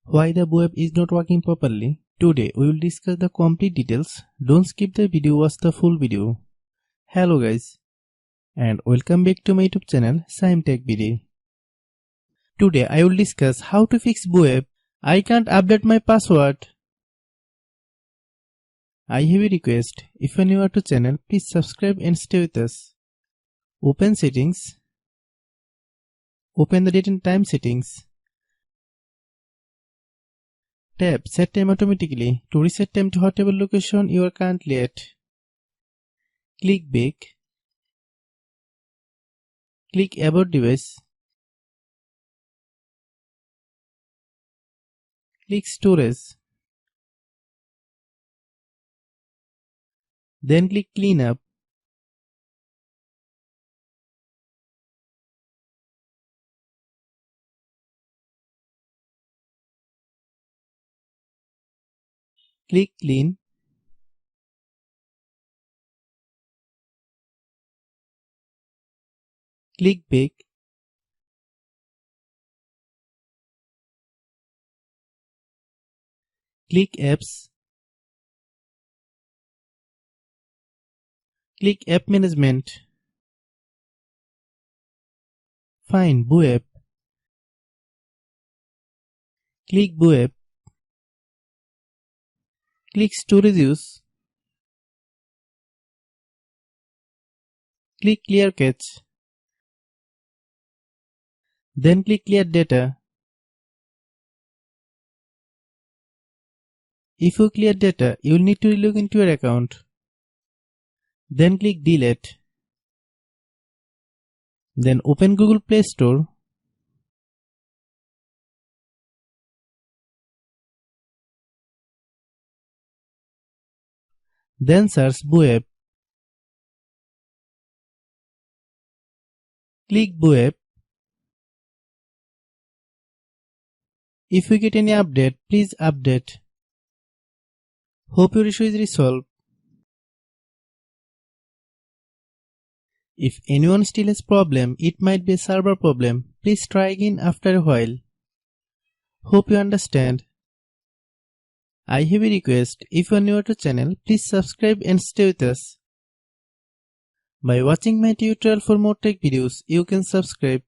Why the web is not working properly? Today we will discuss the complete details. Don't skip the video, watch the full video. Hello guys and welcome back to my YouTube channel Shaem Tech Video. Today I will discuss how to fix web. I can't update my password. I have a request. If you are new to channel, please subscribe and stay with us. Open settings. Open the date and time settings. Tap Set Time Automatically to reset time to whatever location you are currently at. Click Back. Click About Device. Click Storage. Then click Cleanup. Click Clean. Click Back. Click Apps. Click App Management. Find web. Click web. Click Storage Use. Click Clear Cache. Then click Clear Data. If you clear data, you will need to log into your account. Then click Delete. Then open Google Play Store. Then search web. Click web. If you get any update, please update. Hope your issue is resolved. If anyone still has problem, it might be a server problem. Please try again after a while. Hope you understand. I have a request. If you are new to channel, please subscribe and stay with us. By watching my tutorial for more tech videos, you can subscribe.